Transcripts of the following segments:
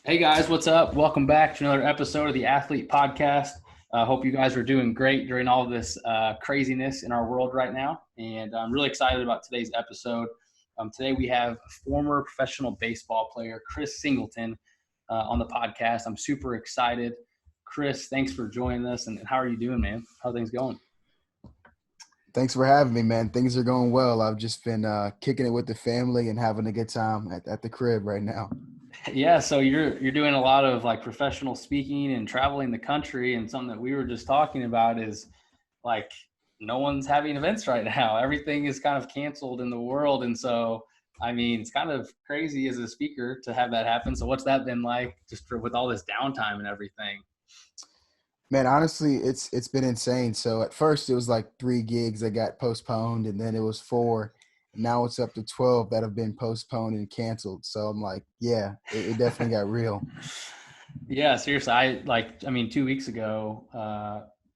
Hey guys, what's up? Welcome back to another episode of the Athlete Podcast. Hope you guys are doing great during all of this craziness in our world right now. And I'm really excited about today's episode. Today we have former professional baseball player Chris Singleton on the podcast. I'm super excited. Chris, thanks for joining us. And how are you doing, man? How are things going? Thanks for having me, man. Things are going well. I've just been kicking it with the family and having a good time at the crib right now. Yeah, so you're doing a lot of like professional speaking and traveling the country, and something that we were just talking about is like no one's having events right now. Everything is kind of canceled in the world, and so I mean it's kind of crazy as a speaker to have that happen. So what's that been like, with all this downtime and everything? Man, honestly, it's been insane. So at first it was like 3 gigs that got postponed, and then it was four. And now it's up to 12 that have been postponed and canceled. So I'm like, yeah, it definitely got real. Yeah, seriously. I mean 2 weeks ago,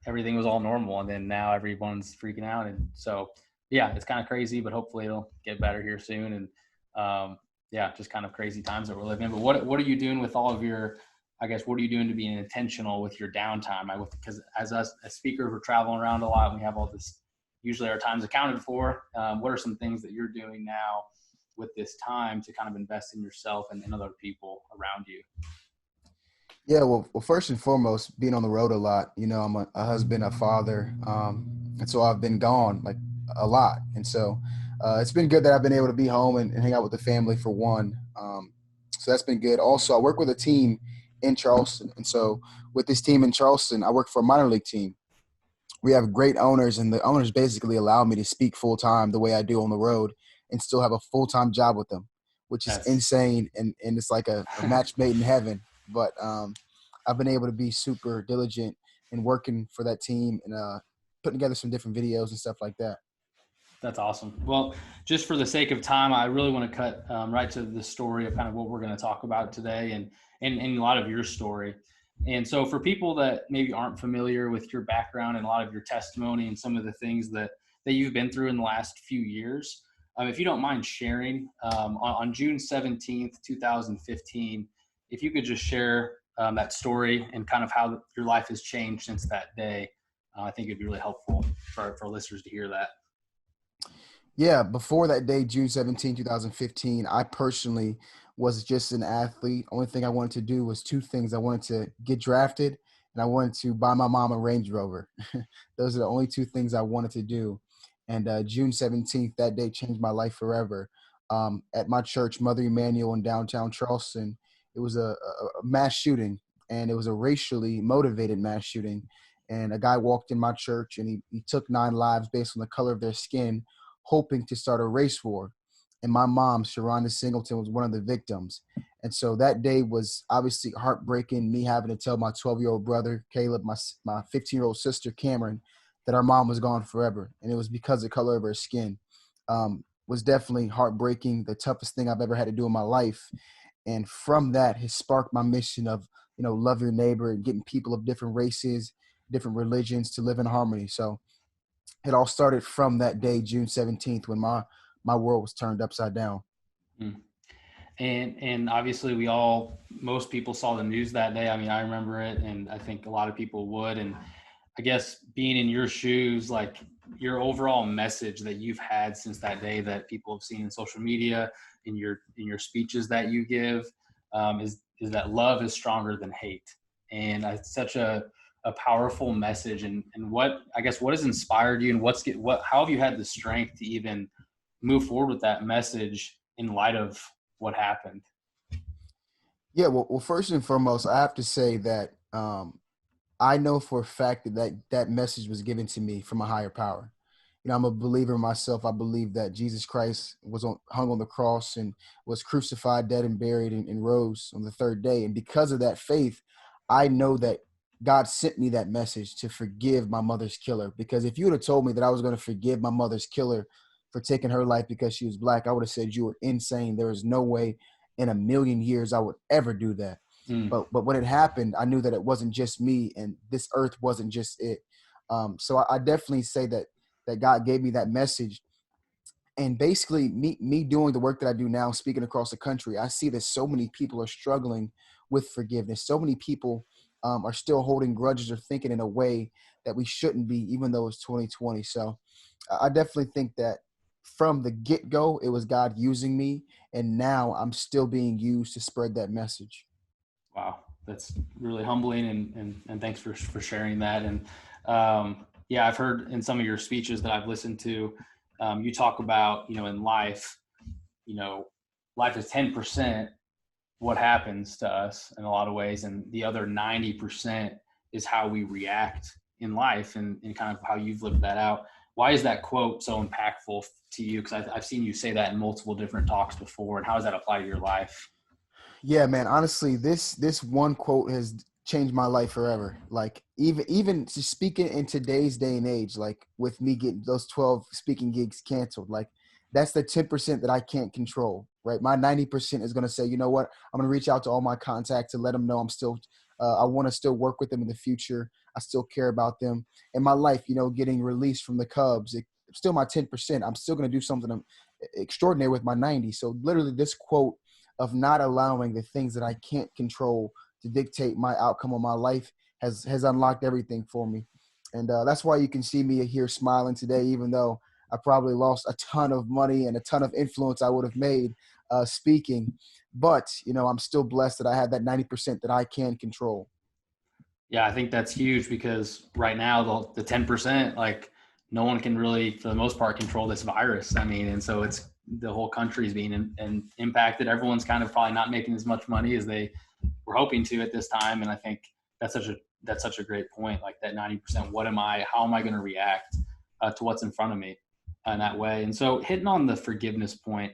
everything was all normal, and then now everyone's freaking out, and so yeah, it's kind of crazy, but hopefully it'll get better here soon. And yeah, just kind of crazy times that we're living in. But what are you doing with all of your? I guess what are you doing to be intentional with your downtime? Because as us as speakers, we're traveling around a lot, and we have all this. Usually, our time's accounted for. What are some things that you're doing now with this time to kind of invest in yourself and other people around you? Yeah, well, first and foremost, being on the road a lot. I'm a husband, a father, and so I've been gone like a lot, and so it's been good that I've been able to be home and hang out with the family for one. So that's been good. Also, I work with a team in Charleston, and so with this team in Charleston, I work for a minor league team. We have great owners, and the owners basically allow me to speak full time the way I do on the road, and still have a full time job with them, which is That's insane, and it's like a match made in heaven. But I've been able to be super diligent in working for that team and putting together some different videos and stuff like that. That's awesome. Well, just for the sake of time, I really want to cut right to the story of kind of what we're going to talk about today, and a lot of your story. And so, for people that maybe aren't familiar with your background and a lot of your testimony and some of the things that you've been through in the last few years, if you don't mind sharing, on June 17th, 2015, if you could just share that story and kind of how your life has changed since that day, I think it'd be really helpful for listeners to hear that. Yeah, before that day, June 17, 2015, I personally was just an athlete. Only thing I wanted to do was two things. I wanted to get drafted and I wanted to buy my mom a Range Rover. Those are the only two things I wanted to do. And June 17th, that day changed my life forever. At my church, Mother Emanuel in downtown Charleston, it was a mass shooting, and it was a racially motivated mass shooting. And a guy walked in my church and he took 9 lives based on the color of their skin, hoping to start a race war. And my mom, Sharonda Singleton, was one of the victims. And so that day was obviously heartbreaking, me having to tell my 12-year-old brother, Caleb, my 15-year-old sister, Cameron, that our mom was gone forever. And it was because of the color of her skin. Was definitely heartbreaking, the toughest thing I've ever had to do in my life. And from that has sparked my mission of, love your neighbor and getting people of different races, different religions to live in harmony. So it all started from that day, June 17th, when my world was turned upside down. Mm. And obviously most people saw the news that day. I mean, I remember it, and I think a lot of people would. And I guess being in your shoes, like your overall message that you've had since that day that people have seen in social media, in your speeches that you give, is that love is stronger than hate. And it's such a powerful message. And what has inspired you, and how have you had the strength to even move forward with that message in light of what happened? Yeah, well, first and foremost, I have to say that I know for a fact that message was given to me from a higher power. I'm a believer myself. I believe that Jesus Christ hung on the cross and was crucified, dead and buried, and rose on the third day. And because of that faith, I know that God sent me that message to forgive my mother's killer. Because if you would have told me that I was going to forgive my mother's killer for taking her life because she was black, I would have said you were insane. There is no way in a million years I would ever do that. Mm. But when it happened, I knew that it wasn't just me, and this earth wasn't just it. So I definitely say that God gave me that message, And basically me doing the work that I do now, speaking across the country, I see that so many people are struggling with forgiveness. So many people are still holding grudges or thinking in a way that we shouldn't be, even though it's 2020. So I definitely think that from the get-go, it was God using me, and now I'm still being used to spread that message. Wow, that's really humbling, and thanks for sharing that. And yeah, I've heard in some of your speeches that I've listened to, you talk about, in life, you know, life is 10% what happens to us in a lot of ways, and the other 90% is how we react in life, and kind of how you've lived that out. Why is that quote so impactful to you? Because I've seen you say that in multiple different talks before, and how does that apply to your life? Yeah, man. Honestly, this one quote has changed my life forever. Like even to speaking in today's day and age, like with me getting those 12 speaking gigs canceled, like that's the 10% that I can't control, right? My 90% is gonna say, you know what, I'm gonna reach out to all my contacts and let them know I'm still, I want to still work with them in the future. I still care about them. In my life, getting released from the Cubs, still my 10%. I'm still gonna do something extraordinary with my 90. So literally, this quote of not allowing the things that I can't control to dictate my outcome of my life has unlocked everything for me. And that's why you can see me here smiling today, even though I probably lost a ton of money and a ton of influence I would have made speaking. But, I'm still blessed that I had that 90% that I can control. Yeah, I think that's huge because right now the 10%, like no one can really, for the most part, control this virus. I mean, and so it's the whole country is being impacted. Everyone's kind of probably not making as much money as they were hoping to at this time. And I think that's such a great point. Like that 90%, how am I going to react to what's in front of me in that way? And so hitting on the forgiveness point,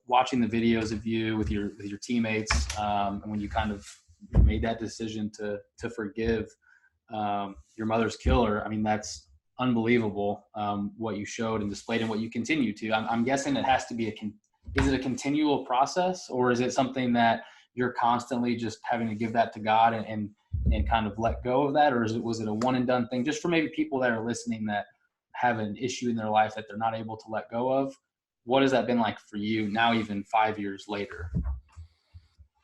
watching the videos of you with your teammates, and when you kind of made that decision to forgive your mother's killer. I mean, that's unbelievable, what you showed and displayed and what you continue to. I'm guessing it has to be is it a continual process, or is it something that you're constantly just having to give that to God and kind of let go of that? Or was it a one and done thing, just for maybe people that are listening that have an issue in their life that they're not able to let go of? What has that been like for you now, even 5 years later?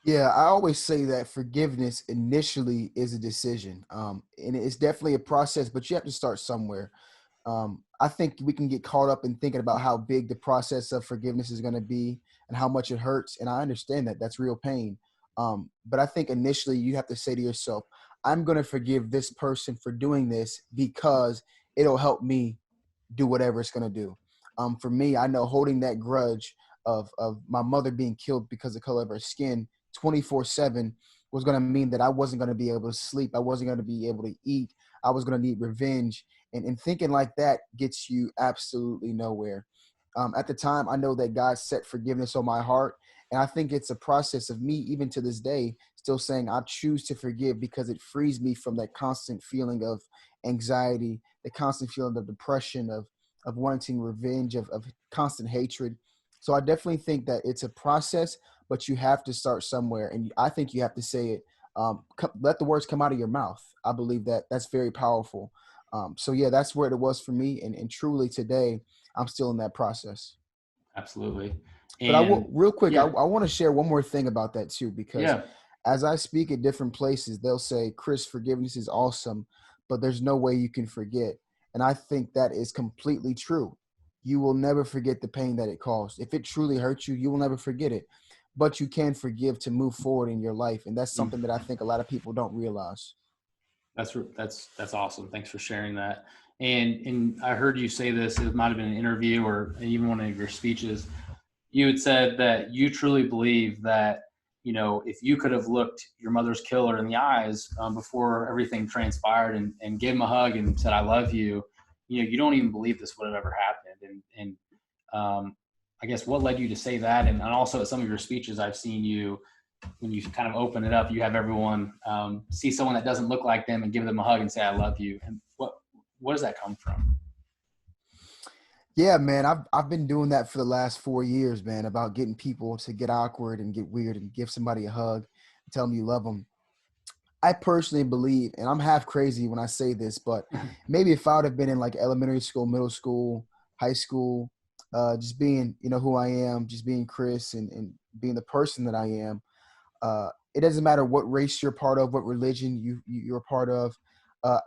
Yeah, I always say that forgiveness initially is a decision. And it's definitely a process, but you have to start somewhere. I think we can get caught up in thinking about how big the process of forgiveness is going to be and how much it hurts. And I understand that that's real pain. But I think initially you have to say to yourself, I'm going to forgive this person for doing this because it'll help me do whatever it's going to do. For me, I know holding that grudge of my mother being killed because of the color of her skin 24/7 was going to mean that I wasn't going to be able to sleep. I wasn't going to be able to eat. I was going to need revenge. And thinking like that gets you absolutely nowhere. At the time, I know that God set forgiveness on my heart. And I think it's a process of me, even to this day, still saying I choose to forgive because it frees me from that constant feeling of anxiety, the constant feeling of depression, of wanting revenge, of constant hatred. So I definitely think that it's a process, but you have to start somewhere. And I think you have to say it. Let the words come out of your mouth. I believe that that's very powerful. So yeah, that's where it was for me. And truly today, I'm still in that process. Absolutely. But I will And real quick, I yeah, want to share one more thing about that too, because yeah, as I speak at different places, they'll say, Chris, forgiveness is awesome, but there's no way you can forget. And I think that is completely true. You will never forget the pain that it caused. If it truly hurts you, you will never forget it. But you can forgive to move forward in your life. And that's mm, something that I think a lot of people don't realize. that's awesome. Thanks for sharing that. And I heard you say this. It might have been an interview or even one of your speeches. You had said that you truly believe that, if you could have looked your mother's killer in the eyes, before everything transpired, and gave him a hug and said, "I love you," you don't even believe this would have ever happened. And I guess what led you to say that? And also at some of your speeches, I've seen you, when you kind of open it up, you have everyone see someone that doesn't look like them and give them a hug and say, "I love you." And what does that come from? Yeah, man, I've been doing that for the last 4 years, man, about getting people to get awkward and get weird and give somebody a hug and tell them you love them. I personally believe, and I'm half crazy when I say this, but maybe if I would have been in like elementary school, middle school, high school, just being, who I am, just being Chris and being the person that I am. It doesn't matter what race you're part of, what religion you're a part of.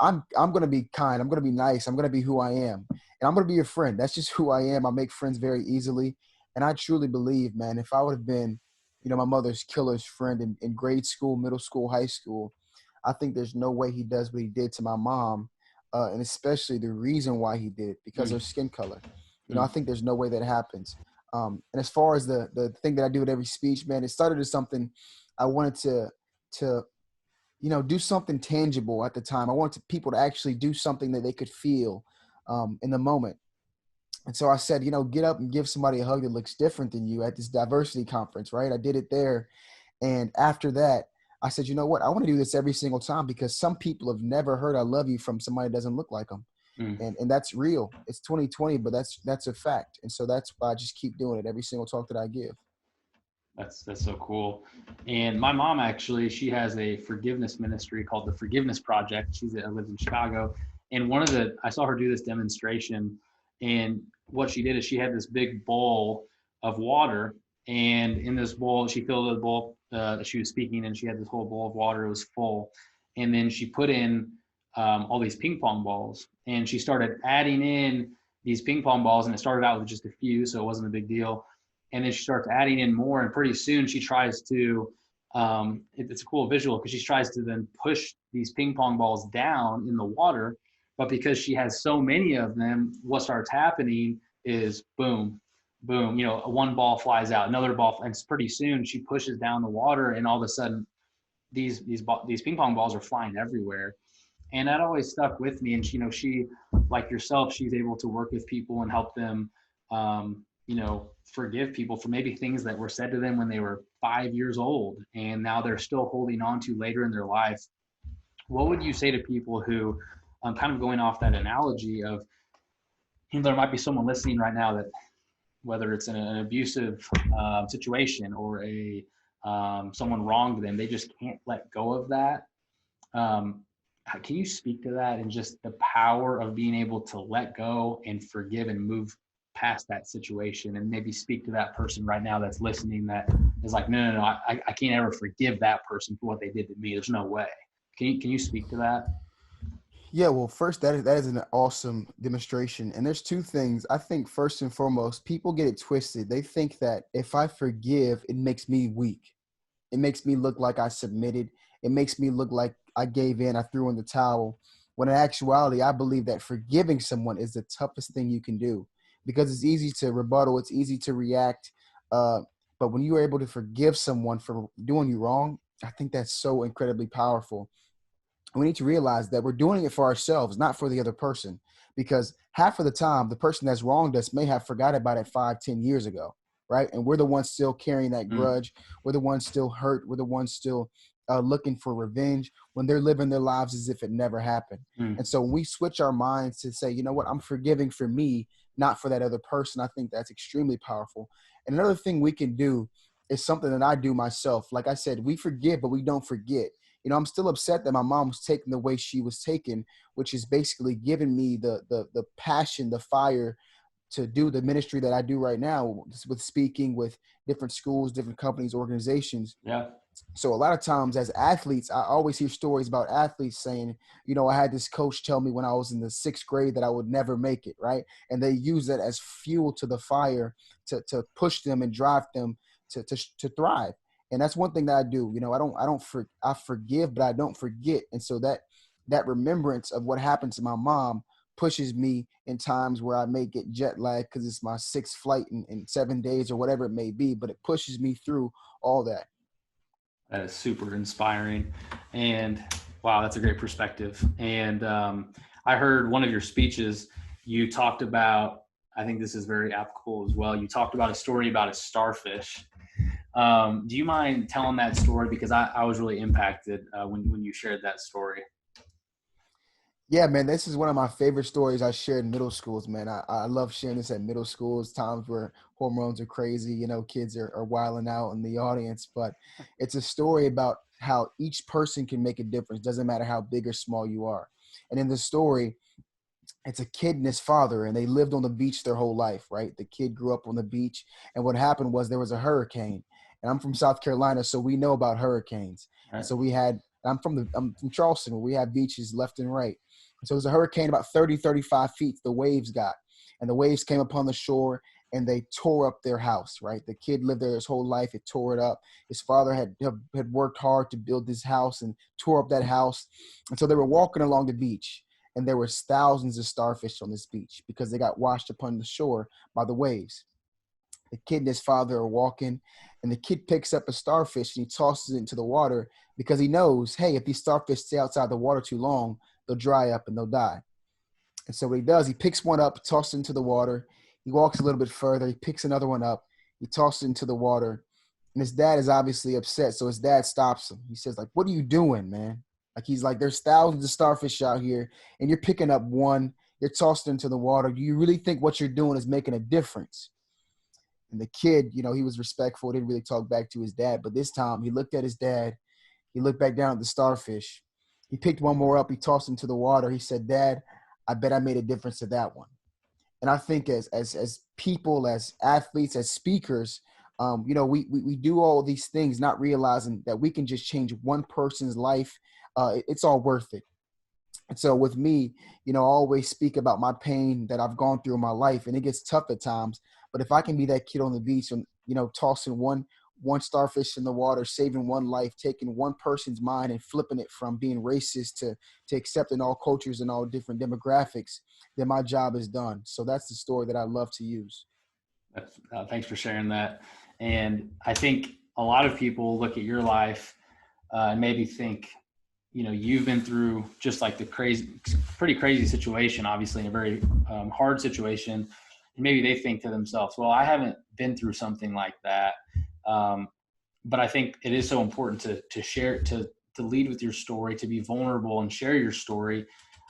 I'm gonna be kind. I'm gonna be nice. I'm gonna be who I am, and I'm gonna be your friend. That's just who I am. I make friends very easily, and I truly believe, man, if I would have been, my mother's killer's friend in grade school, middle school, high school, I think there's no way he does what he did to my mom, and especially the reason why he did it, because of Mm, her skin color. I mm, think there's no way that happens. And as far as the thing that I do at every speech, man, it started as something I wanted to do something tangible at the time. I wanted people to actually do something that they could feel in the moment. And so I said, get up and give somebody a hug that looks different than you at this diversity conference, right? I did it there. And after that, I said, you know what? I want to do this every single time because some people have never heard I love you from somebody that doesn't look like them. mm. And that's real. It's 2020, but that's a fact. And so that's why I just keep doing it every single talk that I give. That's so cool. And my mom actually, she has a forgiveness ministry called the Forgiveness Project. She lives in Chicago. And I saw her do this demonstration. And what she did is she had this big bowl of water. And in this bowl, she filled the bowl she was speaking, and she had this whole bowl of water. It was full. And then she put in all these ping pong balls. And she started adding in these ping pong balls. And it started out with just a few, so it wasn't a big deal. And then she starts adding in more, and pretty soon she tries to it's a cool visual because she tries to then push these ping pong balls down in the water, but because she has so many of them, what starts happening is boom, boom, one ball flies out, another ball, and pretty soon she pushes down the water, and all of a sudden these ping pong balls are flying everywhere. And that always stuck with me. And she, like yourself, she's able to work with people and help them forgive people for maybe things that were said to them when they were 5 years old, and now they're still holding on to later in their life. What would you say to people who, kind of going off that analogy of, there might be someone listening right now that, whether it's in an abusive situation or someone wronged them, they just can't let go of that. um, can you speak to that and just the power of being able to let go and forgive and move past that situation, and maybe speak to that person right now that's listening that is like, no, I can't ever forgive that person for what they did to me. There's no way. Can you speak to that? Yeah, well, first, that is an awesome demonstration. And there's two things. I think first and foremost, people get it twisted. They think that if I forgive, it makes me weak. It makes me look like I submitted. It makes me look like I gave in, I threw in the towel. When in actuality, I believe that forgiving someone is the toughest thing you can do because it's easy to rebuttal, it's easy to react. Uh, but when you are able to forgive someone for doing you wrong, I think that's so incredibly powerful. We need to realize that we're doing it for ourselves, not for the other person. Because half of the time, the person that's wronged us may have forgot about it 5, 10 years ago, right? And we're the ones still carrying that Mm, grudge. We're the ones still hurt. We're the ones still looking for revenge when they're living their lives as if it never happened. mm, And so when we switch our minds to say, you know what, I'm forgiving for me, not for that other person, I think that's extremely powerful. And another thing we can do is something that I do myself. Like I said, we forgive, but we don't forget. I'm still upset that my mom was taken the way she was taken, which is basically giving me the passion, the fire to do the ministry that I do right now with speaking with different schools, different companies, organizations. yeah. So a lot of times as athletes, I always hear stories about athletes saying, I had this coach tell me when I was in the 6th grade that I would never make it, right? And they use that as fuel to the fire to push them and drive them to thrive. And that's one thing that I do. I forgive, but I don't forget. And so that remembrance of what happened to my mom pushes me in times where I may get jet lagged because it's my 6th flight in 7 days or whatever it may be, but it pushes me through all that. That is super inspiring. And wow, that's a great perspective. And I heard one of your speeches, you talked about, I think this is very applicable as well. You talked about a story about a starfish. Do you mind telling that story? Because I was really impacted when you shared that story. Yeah, man, this is one of my favorite stories I shared in middle schools, man. I love sharing this at middle schools, times where hormones are crazy, kids are wilding out in the audience. But it's a story about how each person can make a difference. Doesn't matter how big or small you are. And in the story, It's a kid and his father, and they lived on the beach their whole life, right? The kid grew up on the beach, and what happened was there was a hurricane. And I'm from South Carolina, so we know about hurricanes. And Right. so I'm from Charleston, where we have beaches left and right. And so it was a hurricane about 30, 35 feet. The waves got, and the waves came upon the shore, and they tore up their house, right? The kid lived there his whole life. It tore it up. His father had worked hard to build this house and tore up that house. And so they were walking along the beach, and there was thousands of starfish on this beach because they got washed upon the shore by the waves. The kid and his father are walking, and the kid picks up a starfish and he tosses it into the water because he knows, hey, if these starfish stay outside the water too long, they'll dry up and they'll die. And so what he does, he picks one up, tosses it into the water. He walks a little bit further. He picks another one up. He tosses it into the water. And his dad is obviously upset. So his dad stops him. He says, like, what are you doing, man? Like, he's like, there's thousands of starfish out here, and you're picking up one. You're tossing into the water. Do you really think what you're doing is making a difference? And the kid, he was respectful. Didn't really talk back to his dad. But this time he looked at his dad. He looked back down at the starfish. He picked one more up. He tossed into the water. He said, Dad, I bet I made a difference to that one. And I think as people, as athletes, as speakers, we do all these things not realizing that we can just change one person's life. It's all worth it. And so with me, I always speak about my pain that I've gone through in my life, and it gets tough at times. But if I can be that kid on the beach and, tossing one starfish in the water, saving one life, taking one person's mind and flipping it from being racist to accepting all cultures and all different demographics, then my job is done. So that's the story that I love to use. Thanks for sharing that. And I think a lot of people look at your life and maybe think, you've been through just like the pretty crazy situation, obviously in a very hard situation. And maybe they think to themselves, well, I haven't been through something like that. But I think it is so important to share, to lead with your story, to be vulnerable and share your story.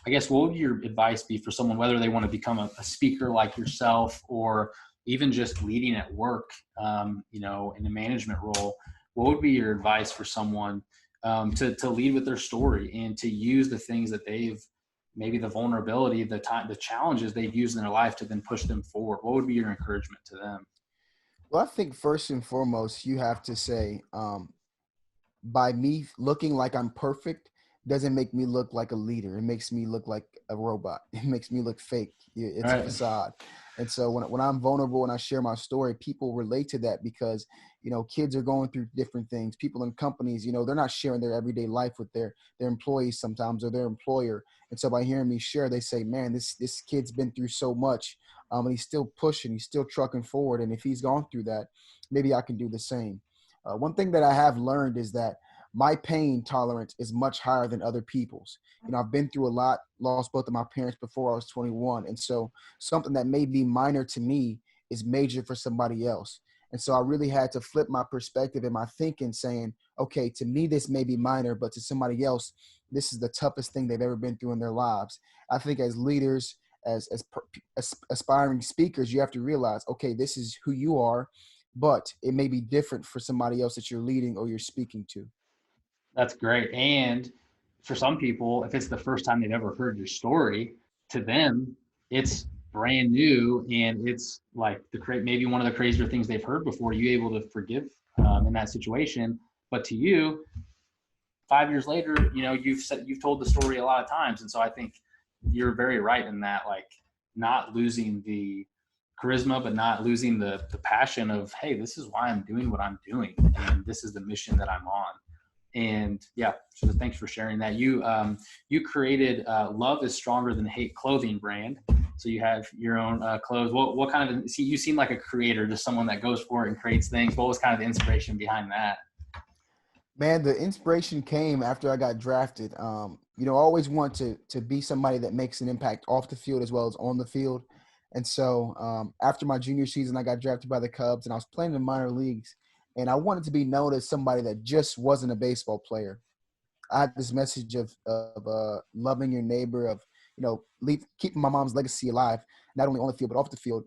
I guess, what would your advice be for someone, whether they want to become a speaker like yourself or even just leading at work, in a management role? What would be your advice for someone to lead with their story and to use the things that maybe the vulnerability, the challenges they've used in their life to then push them forward? What would be your encouragement to them? Well, I think first and foremost, you have to say, by me looking like I'm perfect doesn't make me look like a leader. It makes me look like a robot. It makes me look fake. It's a Right. facade. And so when I'm vulnerable and I share my story, people relate to that because, kids are going through different things. People in companies, they're not sharing their everyday life with their employees sometimes or their employer. And so by hearing me share, they say, man, this kid's been through so much, and he's still pushing, he's still trucking forward. And if he's gone through that, maybe I can do the same. One thing that I have learned is that my pain tolerance is much higher than other people's. I've been through a lot, lost both of my parents before I was 21. And so something that may be minor to me is major for somebody else. And so I really had to flip my perspective and my thinking, saying, okay, to me, this may be minor, but to somebody else, this is the toughest thing they've ever been through in their lives. I think as leaders, as aspiring speakers, you have to realize, okay, this is who you are, but it may be different for somebody else that you're leading or you're speaking to. That's great. And for some people, if it's the first time they've ever heard your story, to them, it's brand new and it's like maybe one of the crazier things they've heard before. You able to forgive in that situation, but to you, 5 years later, you've told the story a lot of times, and so I think you're very right in that, like not losing the charisma, but not losing the passion of, hey, this is why I'm doing what I'm doing, and this is the mission that I'm on. And yeah, so thanks for sharing that. You created Love is Stronger Than Hate clothing brand. So you have your own clothes. What kind of, you seem like a creator, just someone that goes for it and creates things. What was kind of the inspiration behind that? Man, the inspiration came after I got drafted. I always want to be somebody that makes an impact off the field as well as on the field. And so after my junior season, I got drafted by the Cubs, and I was playing in the minor leagues. And I wanted to be known as somebody that just wasn't a baseball player. I had this message of loving your neighbor, of keeping my mom's legacy alive, not only on the field but off the field.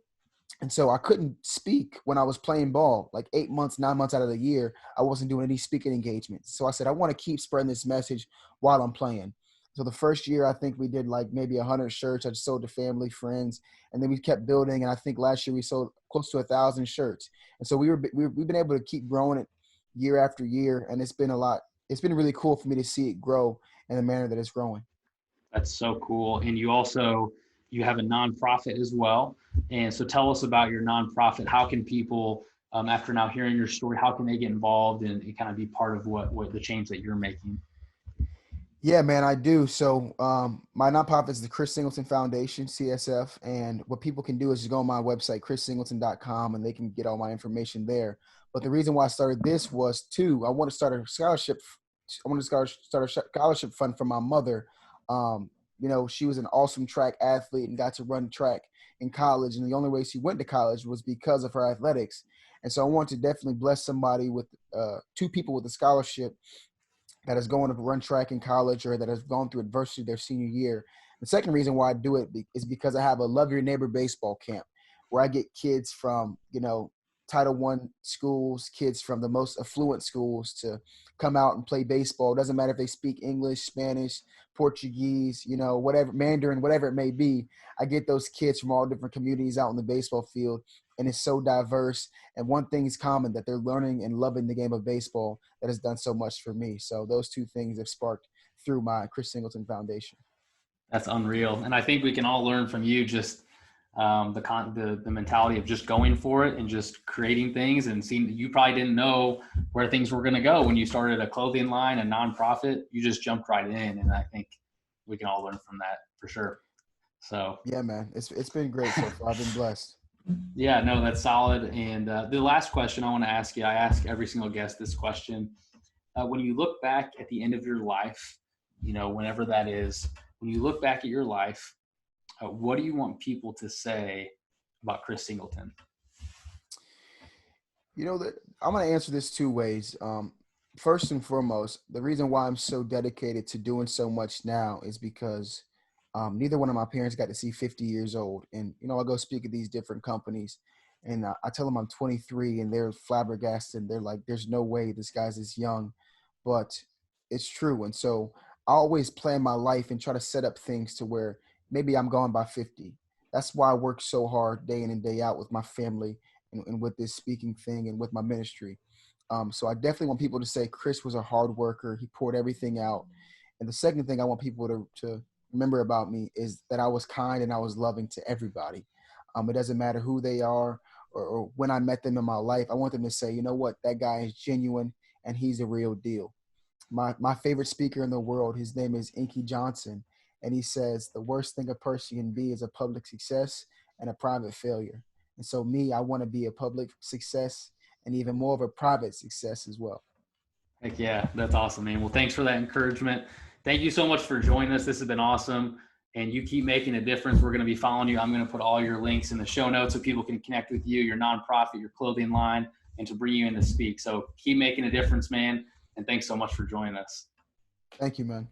And so I couldn't speak when I was playing ball. Like 8 months, 9 months out of the year, I wasn't doing any speaking engagements. So I said, I want to keep spreading this message while I'm playing. So the first year, I think we did like maybe 100 shirts. I just sold to family, friends, and then we kept building. And I think last year we sold close to 1,000 shirts. And so we've been able to keep growing it year after year, and it's been a lot. It's been really cool for me to see it grow in the manner that it's growing. That's so cool. And you have a nonprofit as well. And so tell us about your nonprofit. How can people, after now hearing your story, how can they get involved and kind of be part of what the change that you're making? Yeah, man, I do. So my nonprofit is the Chris Singleton Foundation, CSF. And what people can do is just go on my website, chrissingleton.com, and they can get all my information there. But the reason why I started this was I want to start a scholarship. I want to start a scholarship fund for my mother. She was an awesome track athlete and got to run track in college. And the only way she went to college was because of her athletics. And so I want to definitely bless somebody with two people with a scholarship that is going to run track in college or that has gone through adversity their senior year. The second reason why I do it is because I have a Love Your Neighbor baseball camp where I get kids from, Title I schools, kids from the most affluent schools to come out and play baseball. It doesn't matter if they speak English, Spanish, Portuguese, whatever, Mandarin, whatever it may be. I get those kids from all different communities out in the baseball field, and it's so diverse. And one thing is common, that they're learning and loving the game of baseball that has done so much for me. So those two things have sparked through my Chris Singleton Foundation. That's unreal. And I think we can all learn from you just the mentality of just going for it and just creating things and seeing that you probably didn't know where things were going to go when you started a clothing line, a nonprofit. You just jumped right in. And I think we can all learn from that for sure. So yeah, man, it's been great so far. I've been blessed. yeah, no, that's solid. And the last question I want to ask you, I ask every single guest this question. When you look back at the end of your life, whenever that is, when you look back at your life, what do you want people to say about Chris Singleton? That I'm going to answer this two ways. First and foremost, the reason why I'm so dedicated to doing so much now is because neither one of my parents got to see 50 years old. And, I go speak at these different companies and I tell them I'm 23 and they're flabbergasted. They're like, there's no way this guy's this young, but it's true. And so I always plan my life and try to set up things to where maybe I'm gone by 50. That's why I work so hard day in and day out with my family and with this speaking thing and with my ministry. So I definitely want people to say Chris was a hard worker. He poured everything out. And the second thing I want people to remember about me is that I was kind and I was loving to everybody. It doesn't matter who they are or when I met them in my life. I want them to say, you know what, that guy is genuine and he's a real deal. My favorite speaker in the world, his name is Inky Johnson. And he says the worst thing a person can be is a public success and a private failure. And so I want to be a public success and even more of a private success as well. Heck yeah, that's awesome, man. Well, thanks for that encouragement. Thank you so much for joining us. This has been awesome. And you keep making a difference. We're going to be following you. I'm going to put all your links in the show notes so people can connect with you, your nonprofit, your clothing line, and to bring you in to speak. So keep making a difference, man. And thanks so much for joining us. Thank you, man.